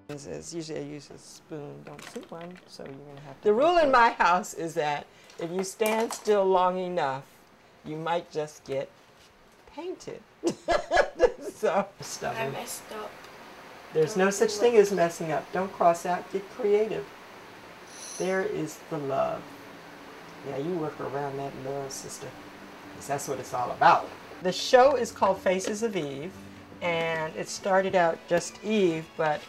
Is usually I use a spoon, don't see one, so you're going to have to. The rule in my house is that if you stand still long enough, you might just get painted. So I messed up. There's no such thing as messing up. Don't cross out, get creative. There is the love. Yeah, you work around that love, sister, because that's what it's all about. The show is called Faces of Eve, and it started out just Eve, but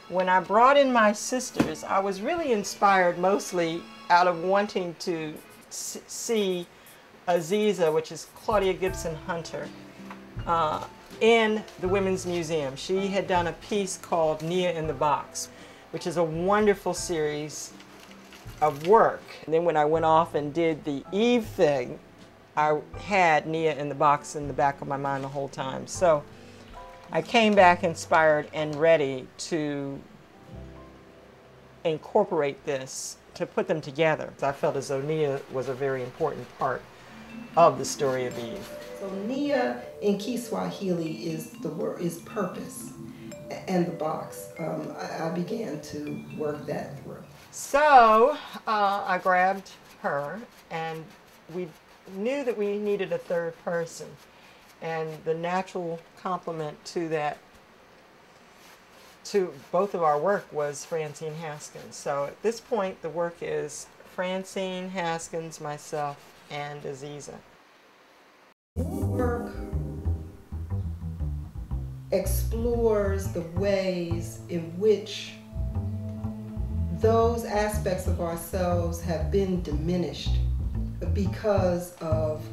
when I brought in my sisters, I was really inspired mostly out of wanting to see Aziza, which is Claudia Gibson Hunter, in the Women's Museum. She had done a piece called Nia in the Box, which is a wonderful series of work. And then when I went off and did the Eve thing, I had Nia in the Box in the back of my mind the whole time. So I came back inspired and ready to incorporate this, to put them together. I felt as though Nia was a very important part of the story of Eve. So Nia in Kiswahili is the word, is purpose, and the box. I began to work that through. So I grabbed her, and we knew that we needed a third person, and the natural complement to that, to both of our work, was Francine Haskins. So at this point the work is Francine, Haskins, myself, and Aziza. Work explores the ways in which those aspects of ourselves have been diminished because of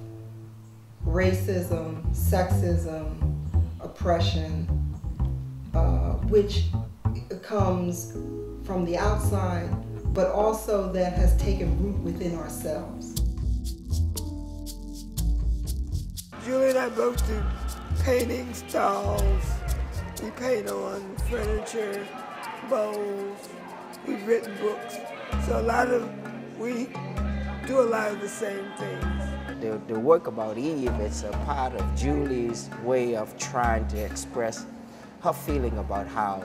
racism, sexism, oppression, which comes from the outside, but also that has taken root within ourselves. Julie and I both do painting styles. We paint on furniture, bowls. We've written books. So we do a lot of the same things. The work about Eve, it's a part of Julie's way of trying to express her feeling about how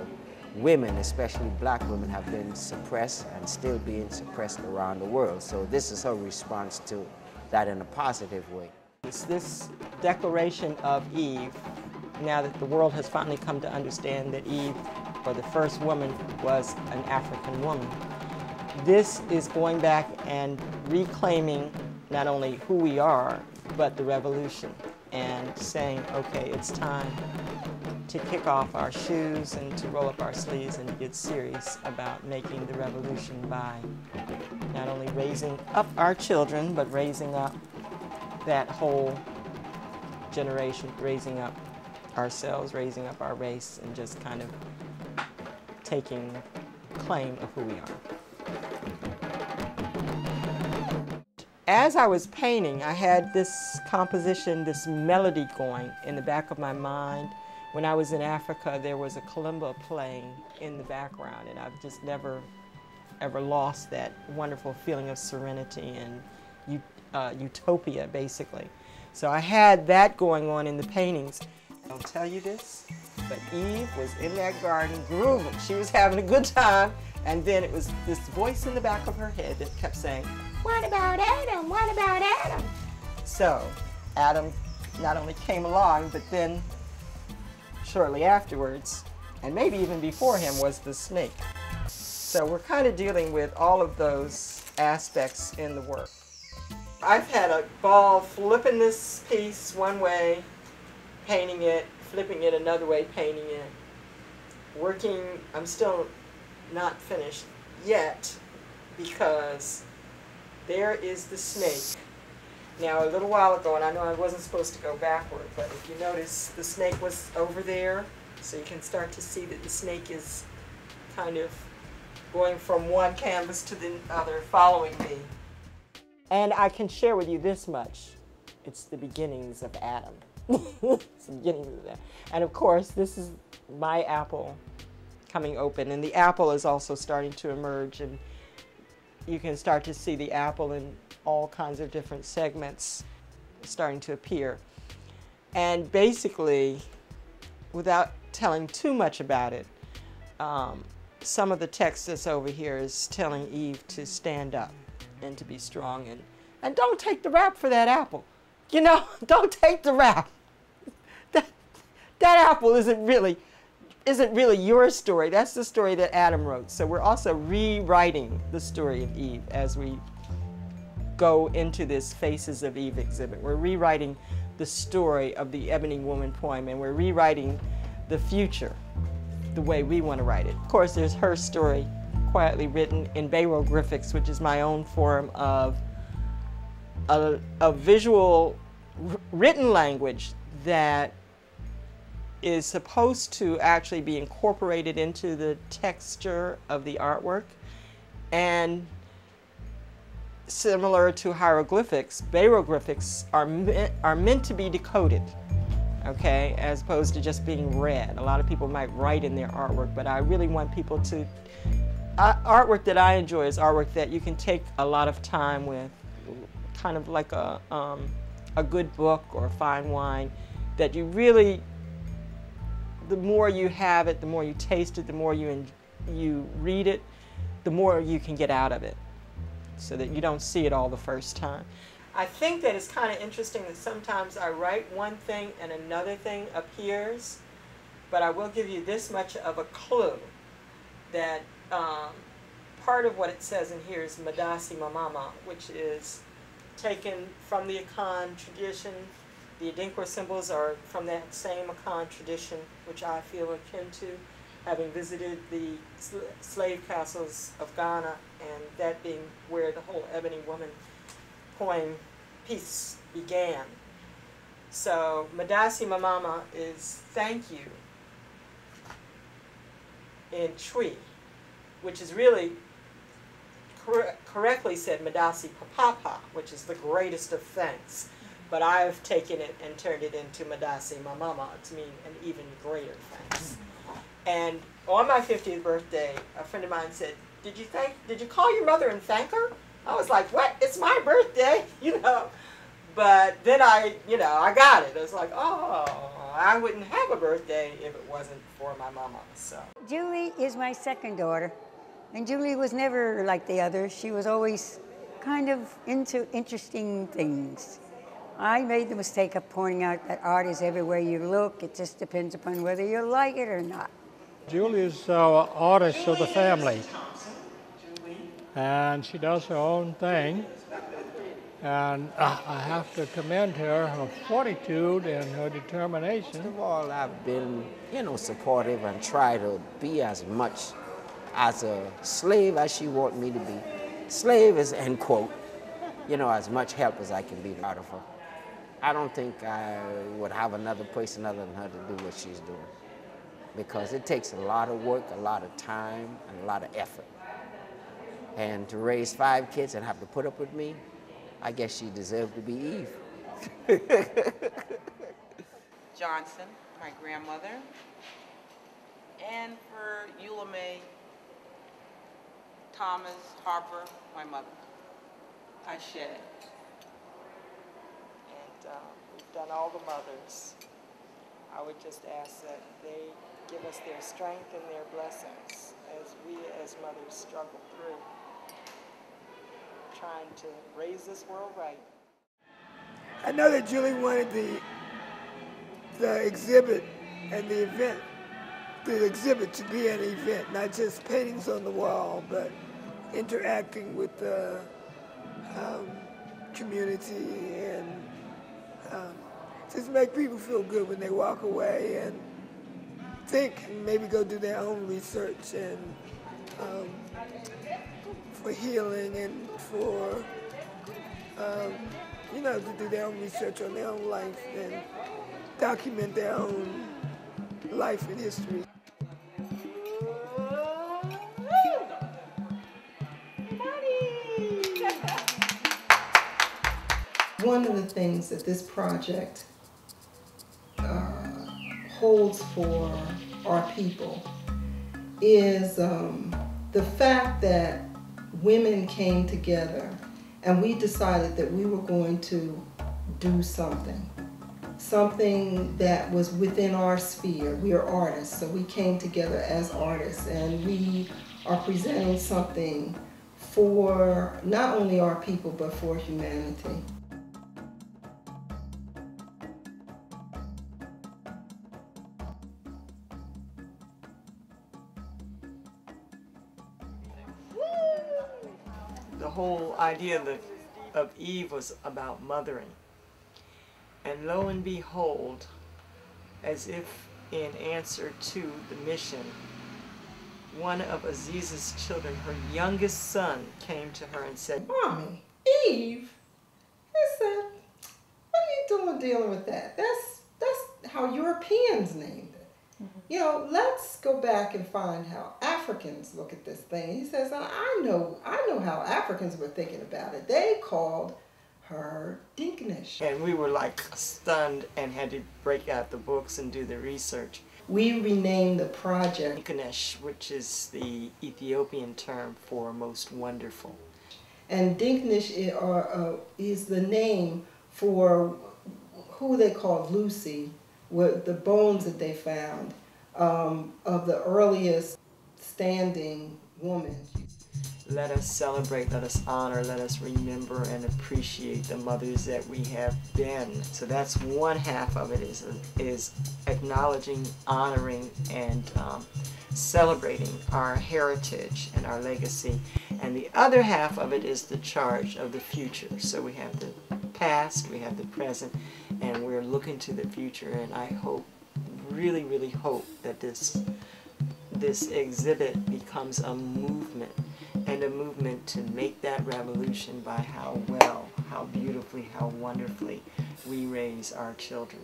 women, especially black women, have been suppressed and still being suppressed around the world. So this is her response to that in a positive way. It's this declaration of Eve, now that the world has finally come to understand that Eve, or the first woman, was an African woman. This is going back and reclaiming not only who we are, but the revolution, and saying, okay, it's time to kick off our shoes and to roll up our sleeves and to get serious about making the revolution by not only raising up our children, but raising up that whole generation, raising up ourselves, raising up our race, and just kind of taking claim of who we are. As I was painting, I had this composition, this melody going in the back of my mind. When I was in Africa, there was a kalimba playing in the background, and I've just never, ever lost that wonderful feeling of serenity and utopia, basically. So I had that going on in the paintings. I'll tell you this, but Eve was in that garden grooving. She was having a good time, and then it was this voice in the back of her head that kept saying, "What about Adam? What about Adam?" So Adam not only came along, but then shortly afterwards, and maybe even before him, was the snake. So we're kind of dealing with all of those aspects in the work. I've had a ball flipping this piece one way, painting it, flipping it another way, painting it, working. I'm still not finished yet because there is the snake. Now, a little while ago, and I know I wasn't supposed to go backward, but if you notice, the snake was over there, so you can start to see that the snake is kind of going from one canvas to the other, following me. And I can share with you this much. It's the beginnings of Adam. It's the beginnings of that. And of course, this is my apple coming open, and the apple is also starting to emerge, and you can start to see the apple in all kinds of different segments starting to appear. And basically, without telling too much about it, some of the text that's over here is telling Eve to stand up and to be strong, and don't take the rap for that apple. You know, don't take the rap. That apple isn't really your story. That's the story that Adam wrote. So we're also rewriting the story of Eve as we go into this Faces of Eve exhibit. We're rewriting the story of the Ebony Woman poem, and we're rewriting the future the way we want to write it. Of course, there's her story quietly written in Bayrographics, which is my own form of a visual written language that is supposed to actually be incorporated into the texture of the artwork. And similar to hieroglyphics, Bayrographics are meant to be decoded, okay, as opposed to just being read. A lot of people might write in their artwork, but I really want people to, artwork that I enjoy is artwork that you can take a lot of time with, kind of like a good book or fine wine, that you really, the more you have it, the more you taste it, the more you read it, the more you can get out of it, so that you don't see it all the first time. I think that it's kind of interesting that sometimes I write one thing and another thing appears, but I will give you this much of a clue that part of what it says in here is Madasi Mamama, which is taken from the Akan tradition. The Adinkra symbols are from that same Akan tradition, which I feel akin to, having visited the slave castles of Ghana, and that being where the whole Ebony Woman poem piece began. So Madasi Mamama is thank you in Twi, which is really correctly said Madasi Papapa, which is the greatest of thanks. But I've taken it and turned it into Madasi Mamama to mean an even greater thanks. And on my 50th birthday, a friend of mine said, did you call your mother and thank her? I was like, what? It's my birthday, you know. But then I got it. I was like, oh, I wouldn't have a birthday if it wasn't for my mama, so. Julie is my second daughter. And Julie was never like the others. She was always kind of into interesting things. I made the mistake of pointing out that art is everywhere you look. It just depends upon whether you like it or not. Julie is our artist of the family, and she does her own thing. And I have to commend her fortitude and her determination. First of all, I've been, supportive and try to be as much as a slave as she wants me to be. Slave is end quote. As much help as I can be out of her. I don't think I would have another person other than her to do what she's doing, because it takes a lot of work, a lot of time, and a lot of effort. And to raise 5 kids and have to put up with me, I guess she deserved to be Eve. Johnson, my grandmother, and for Eula May Thomas Harper, my mother. I shed. And we've done all the mothers. I would just ask that they give us their strength and their blessings as we as mothers struggle through trying to raise this world right. I know that Julie wanted the exhibit and the exhibit to be an event, not just paintings on the wall, but interacting with the community and just make people feel good when they walk away and think and maybe go do their own research and for healing and for, to do their own research on their own life and document their own life and history. One of the things that this project holds for our people is the fact that women came together and we decided that we were going to do something. something that was within our sphere. We are artists, so we came together as artists, and we are presenting something for not only our people, but for humanity. The whole idea of Eve was about mothering. And lo and behold, as if in answer to the mission, one of Aziza's children, her youngest son, came to her and said, "Mommy, Eve," he said, "what are you doing dealing with that? That's how Europeans named it. You know, let's go back and find how Africans look at this thing." He says, I know how Africans were thinking about it. They called her Dinkinish. And we were like stunned and had to break out the books and do the research. We renamed the project DINQNESH, which is the Ethiopian term for most wonderful. And DINQNESH is the name for who they called Lucy, with the bones that they found of the earliest standing woman. Let us celebrate, let us honor, let us remember and appreciate the mothers that we have been. So that's one half of it, is acknowledging, honoring, and celebrating our heritage and our legacy. And the other half of it is the charge of the future. So we have the past, we have the present, and we're looking to the future. And I hope, really, really hope that this exhibit becomes a movement, and a movement to make that revolution by how well, how beautifully, how wonderfully we raise our children.